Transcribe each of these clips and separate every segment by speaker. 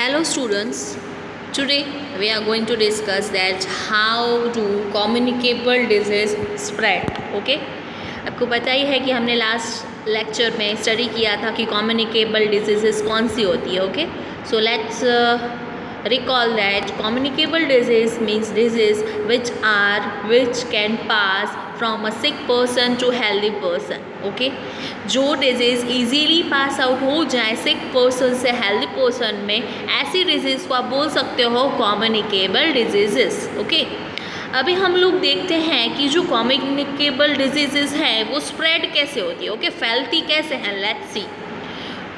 Speaker 1: Hello students, today we are going to discuss that how do communicable disease spread. Okay? आपको पता ही है कि हमने लास्ट लेक्चर में स्टडी किया था कि communicable diseases कौन सी होती है. Okay, so let's recall that communicable disease means disease which can pass from a sick person to healthy person. Okay, जो डिजीज़ इजीली पास आउट हो जाए सिक पर्सन से हेल्दी पर्सन में, ऐसी डिजीज़ को आप बोल सकते हो कम्युनिकेबल डिजीजेस. ओके, अभी हम लोग देखते हैं कि जो कम्युनिकेबल डिजीजेस हैं वो स्प्रेड कैसे होती है. ओके, फैलती कैसे हैं. Let's see.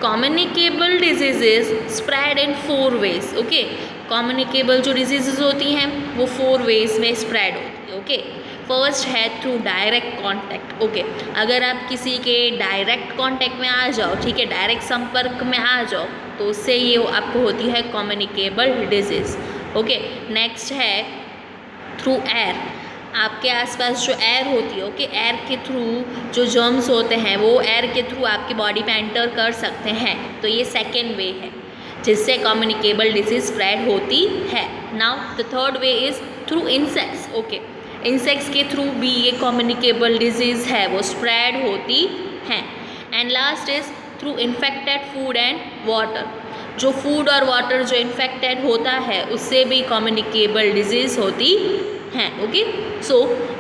Speaker 1: Communicable diseases spread in 4 ways. Okay, communicable जो डिजीजेस होती हैं वो 4 ways में स्प्रेड होती है. ओके, फर्स्ट है थ्रू डायरेक्ट कांटेक्ट. ओके, अगर आप किसी के डायरेक्ट कांटेक्ट में आ जाओ, ठीक है, डायरेक्ट संपर्क में आ जाओ, तो उससे ये आपको होती है कम्युनिकेबल डिजीज़. ओके, नेक्स्ट है थ्रू एयर. आपके आसपास जो एयर होती है, ओके, एयर के थ्रू जो जर्म्स होते हैं वो एयर के थ्रू आपकी बॉडी में एंटर कर सकते हैं, तो ये सेकेंड वे है जिससे कम्युनिकेबल डिजीज़ स्प्रेड होती है. Now the third way is through insects. Okay, insects के थ्रू भी ये कम्युनिकेबल डिजीज़ है वो स्प्रेड होती हैं. And last is through infected food and water. जो फूड और वाटर जो इन्फेक्टेड होता है उससे भी कम्युनिकेबल डिजीज़ होती हैं. Okay, so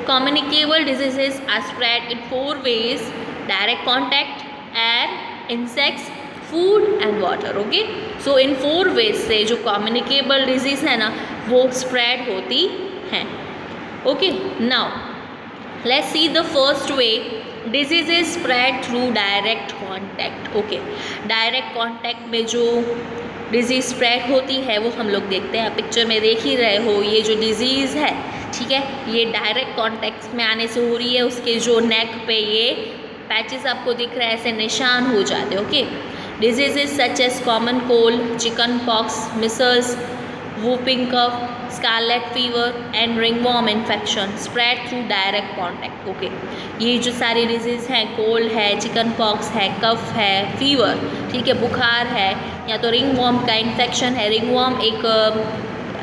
Speaker 1: communicable diseases are spread in 4 ways: direct contact, air, insects, food and water. Okay, so in 4 ways से जो कम्युनिकेबल डिजीज़ है ना वो स्प्रेड होती हैं. Okay, now let's see the first way. Disease is spread through direct contact. Okay, direct contact में जो disease spread होती है वो हम लोग देखते हैं. पिक्चर में देख ही रहे हो, ये जो डिजीज़ है, ठीक है, ये डायरेक्ट कॉन्टैक्ट में आने से हो रही है. उसके जो नेक पे ये पैचेस आपको दिख रहे हैं, ऐसे निशान हो जाते हैं. Okay, diseases such as common cold, chicken pox, measles, whooping cough, scarlet fever and ringworm infection spread through direct contact. Okay, ये जो सारी डिजीज़ हैं, कोल्ड है, चिकन पॉक्स है, कफ है, फीवर, ठीक है, बुखार है, या तो रिंगवर्म का इन्फेक्शन है. रिंगवर्म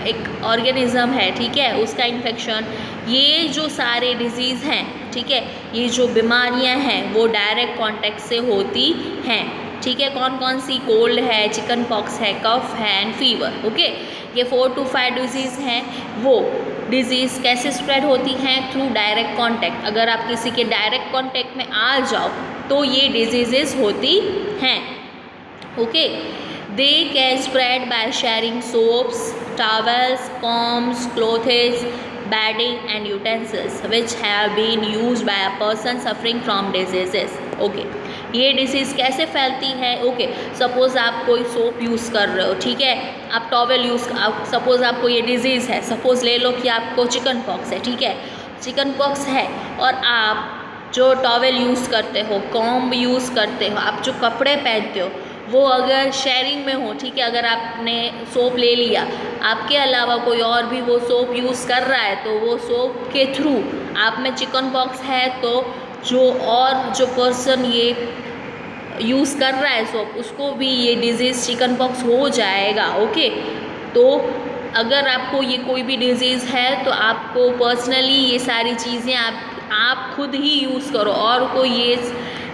Speaker 1: एक ऑर्गेनिज्म है, ठीक है, उसका इन्फेक्शन. ये जो सारे डिजीज़ हैं, ठीक है, ये जो बीमारियां हैं वो डायरेक्ट कॉन्टैक्ट से होती हैं. ठीक है, कौन कौन सी? कोल्ड है, चिकन पॉक्स है, कफ है एंड फीवर. ओके, ये 4 to 5 डिजीज़ हैं. वो डिजीज़ कैसे स्प्रेड होती हैं? Through direct contact. अगर आप किसी के डायरेक्ट कांटेक्ट में आ जाओ तो ये डिजीजेस होती हैं. Okay, they can spread by sharing soaps, towels, combs, clothes, bedding and utensils which have been used by a person suffering from diseases. Okay, ये डिसीज़ कैसे फैलती है? ओके, सपोज़ आप कोई सोप यूज़ कर रहे हो, ठीक है, आप टॉवल सपोज़ आपको ये डिज़ीज़ है, सपोज़ ले लो कि आपको चिकन पॉक्स है, ठीक है, चिकन पॉक्स है, और आप जो टॉवल यूज़ करते हो, कॉम्ब यूज़ करते हो, आप जो कपड़े पहनते हो, वो अगर शेयरिंग में हो, ठीक है, अगर आपने सोप ले लिया, आपके अलावा कोई और भी वो सोप यूज़ कर रहा है, तो वो सोप के थ्रू आप में चिकन पॉक्स है तो जो पर्सन ये यूज़ कर रहा है सोप, उसको भी ये डिज़ीज़ चिकन पॉक्स हो जाएगा. ओके, तो अगर आपको ये कोई भी डिज़ीज़ है तो आपको पर्सनली ये सारी चीज़ें आप खुद ही यूज़ करो, और कोई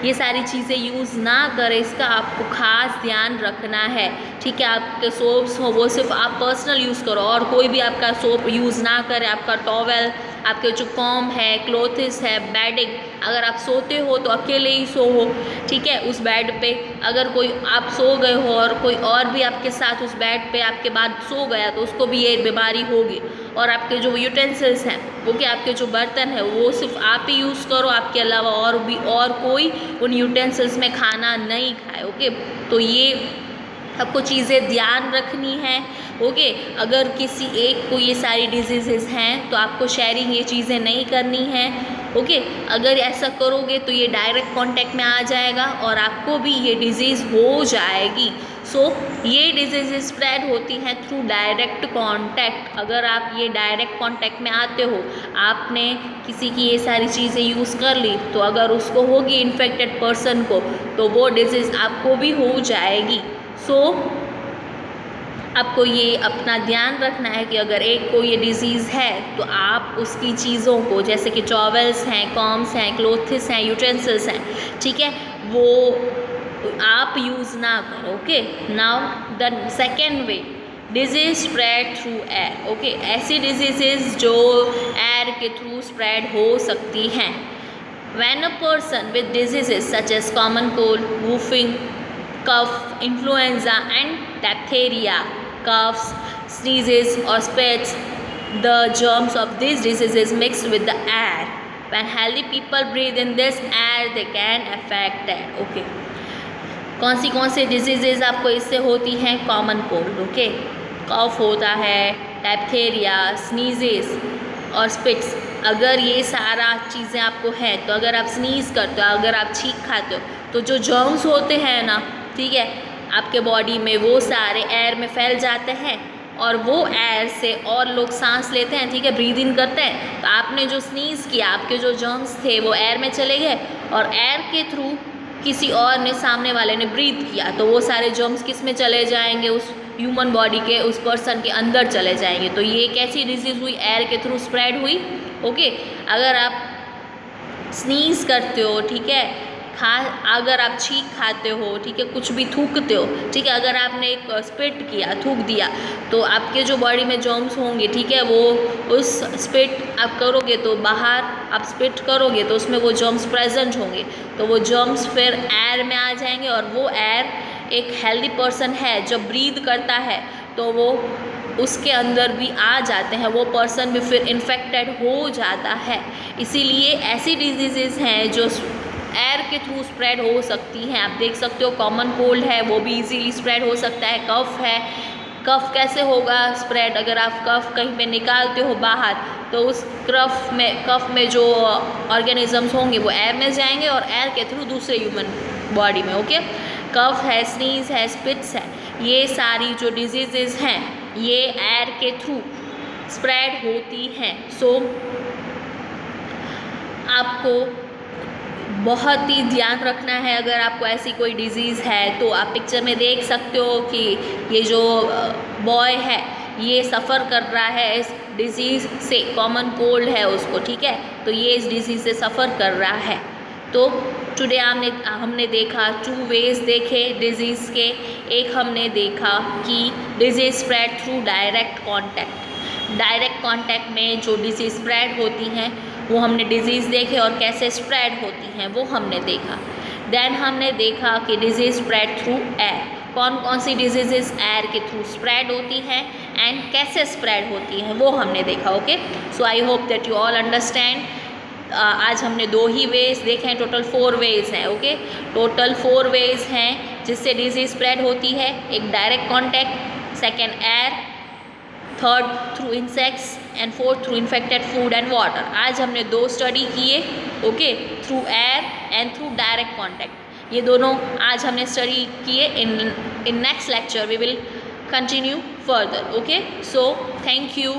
Speaker 1: ये सारी चीज़ें यूज़ ना करें, इसका आपको ख़ास ध्यान रखना है. ठीक है, आपके सोप्स हो वो सिर्फ आप पर्सनल यूज़ करो, और कोई भी आपका सोप यूज़ ना करे. आपका टॉवल, आपके जो कॉम है, क्लोथ्स है, बेडिंग, अगर आप सोते हो तो अकेले ही सो हो, ठीक है, उस बेड पे. अगर कोई आप सो गए हो और कोई और भी आपके साथ उस बेड पे आपके बाद सो गया तो उसको भी ये बीमारी होगी. और आपके जो यूटेंसिल्स हैं, ओके, आपके जो बर्तन है वो सिर्फ आप ही यूज़ करो, आपके अलावा और कोई उन यूटेंसिल्स में खाना नहीं खाए. ओके, तो ये आपको चीज़ें ध्यान रखनी है. ओके, अगर किसी एक को ये सारी डिजीज़ेस हैं तो आपको शेयरिंग ये चीज़ें नहीं करनी है. ओके, अगर ऐसा करोगे तो ये डायरेक्ट कांटेक्ट में आ जाएगा और आपको भी ये डिज़ीज़ हो जाएगी. सो ये डिजीज़ेस स्प्रेड होती हैं थ्रू डायरेक्ट कांटेक्ट. अगर आप ये डायरेक्ट कांटेक्ट में आते हो, आपने किसी की ये सारी चीज़ें यूज़ कर ली, तो अगर उसको होगी इन्फेक्टेड पर्सन को, तो वो डिजीज़ आपको भी हो जाएगी. सो आपको ये अपना ध्यान रखना है कि अगर एक को ये डिज़ीज़ है तो आप उसकी चीज़ों को, जैसे कि टॉवल्स हैं, कॉम्स हैं, क्लोथ्स हैं, यूटेंसिल्स हैं, ठीक है, वो आप यूज़ ना करो। Okay, now the second way, disease spread through air. Okay, ऐसी डिजीजेज जो एयर के थ्रू स्प्रेड हो सकती हैं। When a person with diseases such as common cold, whooping cough, influenza and diphtheria, coughs, sneezes or spits, the germs of these diseases mix with the air. When healthy people breathe in this air, they can affect that. Okay. कौन सी diseases आपको इससे होती हैं? Common cold, okay, कफ होता है, डायप्थेरिया, sneezes और स्पिट्स। अगर ये सारा चीज़ें आपको हैं तो अगर आप स्नीज़ करते हो, अगर आप छींक खाते हो, तो जो जर्म्स होते हैं ना, ठीक है, आपके बॉडी में वो सारे एयर में फैल जाते हैं और वो एयर से और लोग सांस लेते हैं, ठीक है, ब्रीद इन करते हैं। तो आपने जो स्नीज़ किया, आपके जो जर्म्स थे वो एयर में चले गए और एयर के थ्रू किसी और ने, सामने वाले ने ब्रीथ किया, तो वो सारे जर्म्स किस में चले जाएंगे? उस ह्यूमन बॉडी के, उस पर्सन के अंदर चले जाएंगे। तो ये कैसी डिजीज़ हुई? एयर के थ्रू स्प्रेड हुई। ओके, अगर आप स्नीज़ करते हो, ठीक है, अगर आप छींक खाते हो, ठीक है, कुछ भी थूकते हो, ठीक है, अगर आपने एक स्पिट किया, थूक दिया, तो आपके जो बॉडी में जर्म्स होंगे, ठीक है, वो उस स्पिट आप करोगे तो बाहर आप स्पिट करोगे तो उसमें वो जर्म्स प्रेजेंट होंगे, तो वो जर्म्स फिर एयर में आ जाएंगे और वो एयर एक हेल्दी पर्सन है जब ब्रीद करता है तो वो उसके अंदर भी आ जाते हैं, वो पर्सन भी फिर इन्फेक्टेड हो जाता है। इसीलिए ऐसी डिजीज़ेज़ हैं जो एयर के थ्रू स्प्रेड हो सकती हैं। आप देख सकते हो कॉमन कोल्ड है, वो भी इजीली स्प्रेड हो सकता है। कफ है, कफ कैसे होगा स्प्रेड? अगर आप कफ कहीं पे निकालते हो बाहर तो उस कफ में जो ऑर्गेनिजम्स होंगे वो एयर में जाएंगे और एयर के थ्रू दूसरे ह्यूमन बॉडी में। ओके, कफ है, स्नीज है, स्पिट्स है, ये सारी जो डिजीज़ेज़ हैं ये एयर के थ्रू स्प्रेड होती हैं। सो आपको बहुत ही ध्यान रखना है। अगर आपको ऐसी कोई डिज़ीज़ है तो आप पिक्चर में देख सकते हो कि ये जो बॉय है ये सफ़र कर रहा है इस डिज़ीज़ से, कॉमन कोल्ड है उसको, ठीक है, तो ये इस डिज़ीज़ से सफ़र कर रहा है। तो टुडे हमने देखा 2 वेज देखे डिज़ीज़ के। एक हमने देखा कि disease spread through direct contact में जो डिज़ीज़ स्प्रेड होती हैं वो हमने डिज़ीज़ देखे और कैसे स्प्रेड होती हैं वो हमने देखा। देन हमने देखा कि डिज़ीज़ स्प्रेड थ्रू एयर, कौन सी डिजीज़ेस एयर के थ्रू स्प्रेड होती हैं एंड कैसे स्प्रेड होती हैं वो हमने देखा। Okay, so I hope that you all understand. आज हमने 2 ही वेज देखे हैं, टोटल 4 वेज हैं। ओके, टोटल 4 वेज हैं जिससे डिजीज़ स्प्रेड होती है। एक direct contact, second air, third through insects and fourth through infected food and water. आज हमने 2 स्टडी किए, okay, through air and through direct contact. ये दोनों आज हमने स्टडी किए। In next lecture we will continue further. Okay, so thank you.